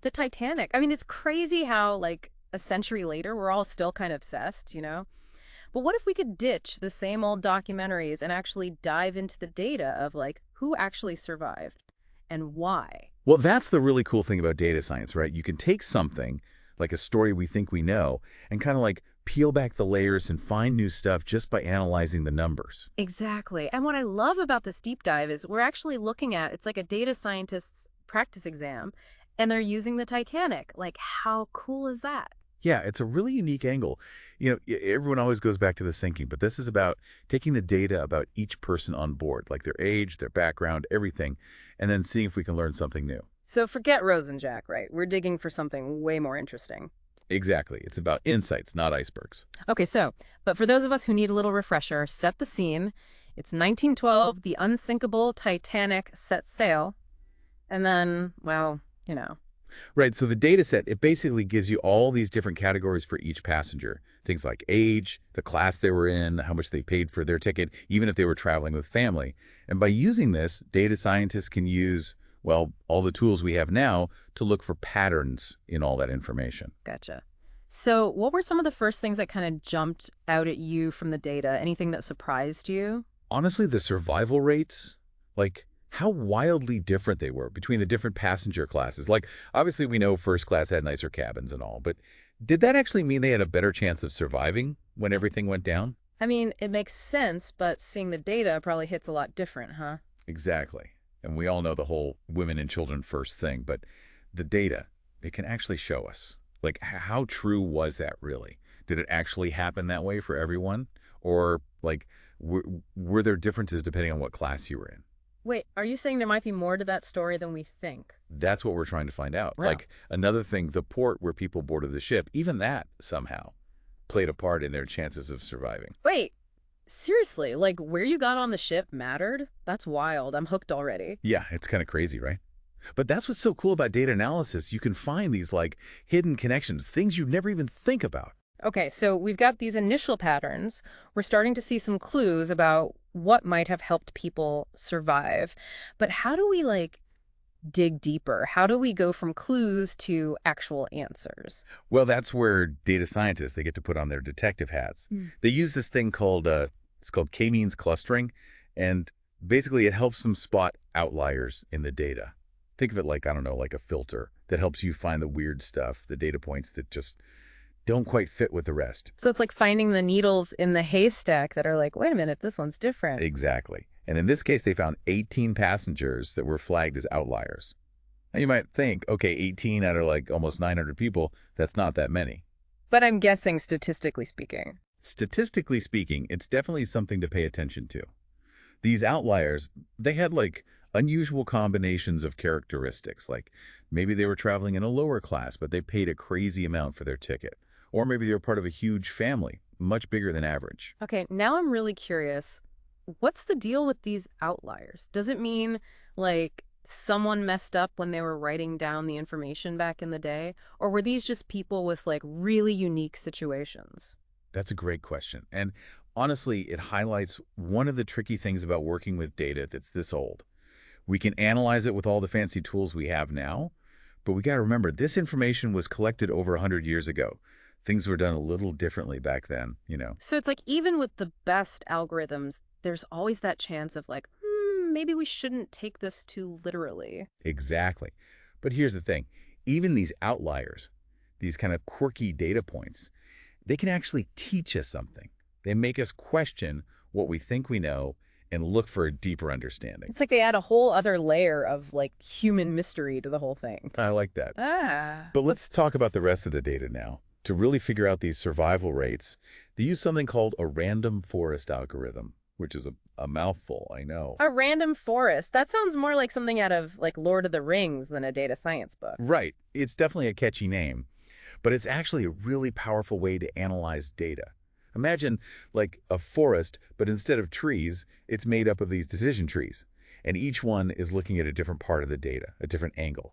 The Titanic. I mean, it's crazy how, like, a century later, we're all still kind of obsessed, you know? But what if we could ditch the same old documentaries and actually dive into the data of, like, who actually survived and why? Well, that's the really cool thing about data science, right? You can take something, like a story we think we know, and kind of like peel back the layers and find new stuff just by analyzing the numbers. Exactly. And what I love about this deep dive is we're actually looking at it's like a data scientist's practice exam, and they're using the Titanic. Like, how cool is that? Yeah, it's a really unique angle. Everyone always goes back to the sinking, but this is about taking the data about each person on board, like their age, their background, everything, and then seeing if we can learn something new. So forget Rose and Jack, right? We're digging for something way more interesting. Exactly. It's about insights, not icebergs. Okay, but for those of us who need a little refresher, set the scene. It's 1912, the unsinkable Titanic sets sail, and then, well, you know. Right, so the data set, it basically gives you all these different categories for each passenger. Things like age, the class they were in, how much they paid for their ticket, even if they were traveling with family. And by using this, data scientists can use, well, all the tools we have now to look for patterns in all that information. Gotcha. So what were some of the first things that kind of jumped out at you from the data? Anything that surprised you? Honestly, the survival rates, like how wildly different they were between the different passenger classes. Like, obviously we know first class had nicer cabins and all, but did that actually mean they had a better chance of surviving when everything went down? I mean, it makes sense, but seeing the data probably hits a lot different, huh? Exactly. And we all know the whole women and children first thing, but the data, it can actually show us. Like, how true was that really? Did it actually happen that way for everyone? Or, like, were there differences depending on what class you were in? Wait, are you saying there might be more to that story than we think? That's what we're trying to find out. Wow. Like, another thing, the port where people boarded the ship, even that somehow played a part in their chances of surviving. Wait, seriously, like where you got on the ship mattered? That's wild. I'm hooked already. Yeah, it's kind of crazy, right? But that's what's so cool about data analysis. You can find these, like, hidden connections, things you'd never even think about. Okay, so we've got these initial patterns. We're starting to see some clues about what might have helped people survive. But how do we, like, dig deeper? How do we go from clues to actual answers? Well, that's where data scientists, they get to put on their detective hats. Mm. They use this thing called, it's called K-means clustering, and basically it helps them spot outliers in the data. Think of it like, I don't know, like a filter that helps you find the weird stuff, the data points that just don't quite fit with the rest. So it's like finding the needles in the haystack that are like, wait a minute, this one's different. Exactly. And in this case, they found 18 passengers that were flagged as outliers. Now you might think, okay, 18 out of like almost 900 people, that's not that many. But I'm guessing statistically speaking. Statistically speaking, it's definitely something to pay attention to. These outliers, they had like unusual combinations of characteristics, like maybe they were traveling in a lower class, but they paid a crazy amount for their ticket. Or maybe they were part of a huge family, much bigger than average. Okay, now I'm really curious. What's the deal with these outliers? Does it mean, like, someone messed up when they were writing down the information back in the day? Or were these just people with, like, really unique situations? That's a great question. And honestly, it highlights one of the tricky things about working with data that's this old. We can analyze it with all the fancy tools we have now, but we got to remember this information was collected over 100 years ago. Things were done a little differently back then, you know. So it's like even with the best algorithms, there's always that chance of like, maybe we shouldn't take this too literally. Exactly. But here's the thing. Even these outliers, these kind of quirky data points, they can actually teach us something. They make us question what we think we know and look for a deeper understanding. It's like they add a whole other layer of like human mystery to the whole thing. I like that. Ah. But let's talk about the rest of the data now. To really figure out these survival rates, they use something called a random forest algorithm, which is a mouthful, I know. A random forest. That sounds more like something out of like Lord of the Rings than a data science book. Right. It's definitely a catchy name, but it's actually a really powerful way to analyze data. Imagine like a forest, but instead of trees, it's made up of these decision trees. And each one is looking at a different part of the data, a different angle.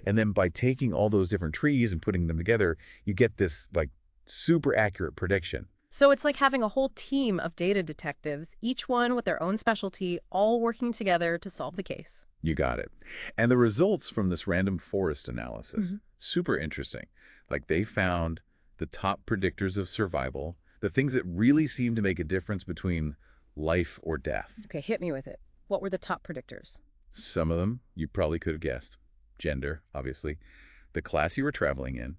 And then by taking all those different trees and putting them together, you get this like super accurate prediction. So it's like having a whole team of data detectives, each one with their own specialty, all working together to solve the case. You got it. And the results from this random forest analysis, Mhm. super interesting. Like they found the top predictors of survival, the things that really seem to make a difference between life or death. Okay, hit me with it. What were the top predictors? Some of them you probably could have guessed. Gender, obviously, the class you were traveling in,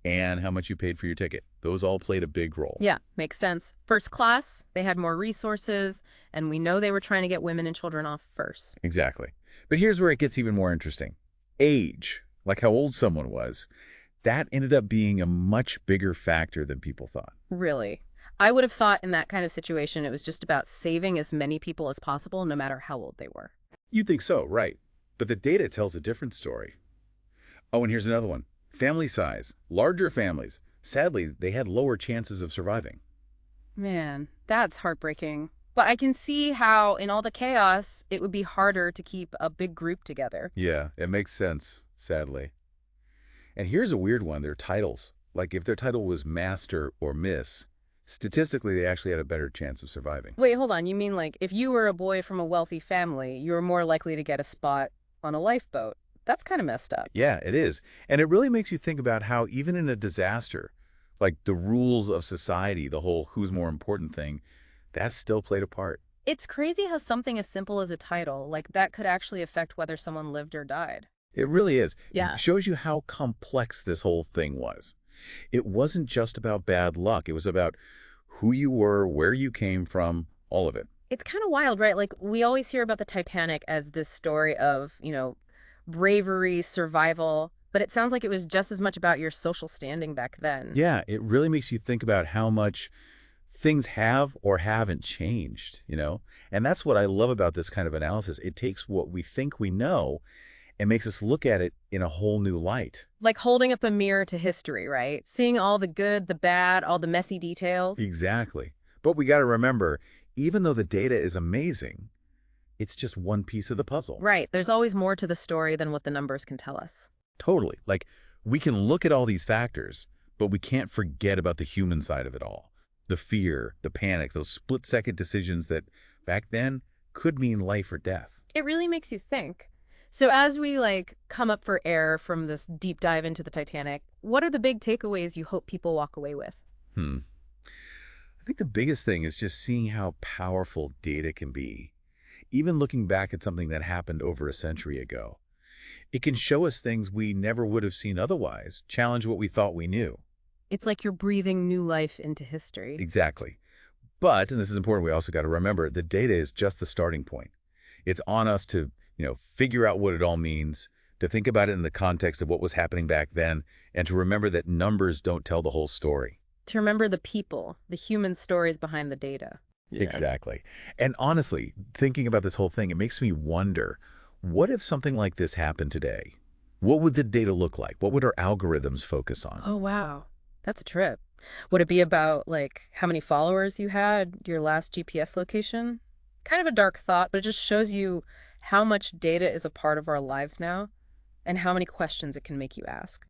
and how much you paid for your ticket. Those all played a big role. Yeah, makes sense. First class, they had more resources, and we know they were trying to get women and children off first. Exactly. But here's where it gets even more interesting. Age, like how old someone was, that ended up being a much bigger factor than people thought. Really. I would have thought in that kind of situation it was just about saving as many people as possible, no matter how old they were. You'd think so, right. But the data tells a different story. Oh, and here's another one. Family size. Larger families. Sadly, they had lower chances of surviving. Man, that's heartbreaking. But I can see how, in all the chaos, it would be harder to keep a big group together. Yeah, it makes sense, sadly. And here's a weird one, their titles. Like if their title was Master or Miss, statistically they actually had a better chance of surviving. Wait, hold on. You mean like if you were a boy from a wealthy family, you were more likely to get a spot on a lifeboat? That's kind of messed up. Yeah, it is. And it really makes you think about how even in a disaster, like the rules of society, the whole who's more important thing, that still played a part. It's crazy how something as simple as a title, like that could actually affect whether someone lived or died. It really is. Yeah. It shows you how complex this whole thing was. It wasn't just about bad luck. It was about who you were, where you came from, all of it. It's kind of wild, right? Like we always hear about the Titanic as this story of, bravery, survival, but it sounds like it was just as much about your social standing back then. Yeah, it really makes you think about how much things have or haven't changed. And that's what I love about this kind of analysis. It takes what we think we know and makes us look at it in a whole new light. Like holding up a mirror to history, right? Seeing all the good, the bad, all the messy details. Exactly. But we got to remember, even though the data is amazing, it's just one piece of the puzzle. Right. There's always more to the story than what the numbers can tell us. Totally. Like, we can look at all these factors, but we can't forget about the human side of it all. The fear, the panic, those split-second decisions that back then could mean life or death. It really makes you think. So as we come up for air from this deep dive into the Titanic, what are the big takeaways you hope people walk away with? Hmm. I think the biggest thing is just seeing how powerful data can be. Even looking back at something that happened over a century ago, it can show us things we never would have seen otherwise, challenge what we thought we knew. It's like you're breathing new life into history. Exactly. But, and this is important, we also got to remember, the data is just the starting point. It's on us to, figure out what it all means, to think about it in the context of what was happening back then, and to remember that numbers don't tell the whole story. To remember the people, the human stories behind the data. Yeah. Exactly. And honestly, thinking about this whole thing, it makes me wonder, what if something like this happened today? What would the data look like? What would our algorithms focus on? Oh, wow. That's a trip. Would it be about, how many followers you had, your last GPS location? Kind of a dark thought, but it just shows you how much data is a part of our lives now and how many questions it can make you ask.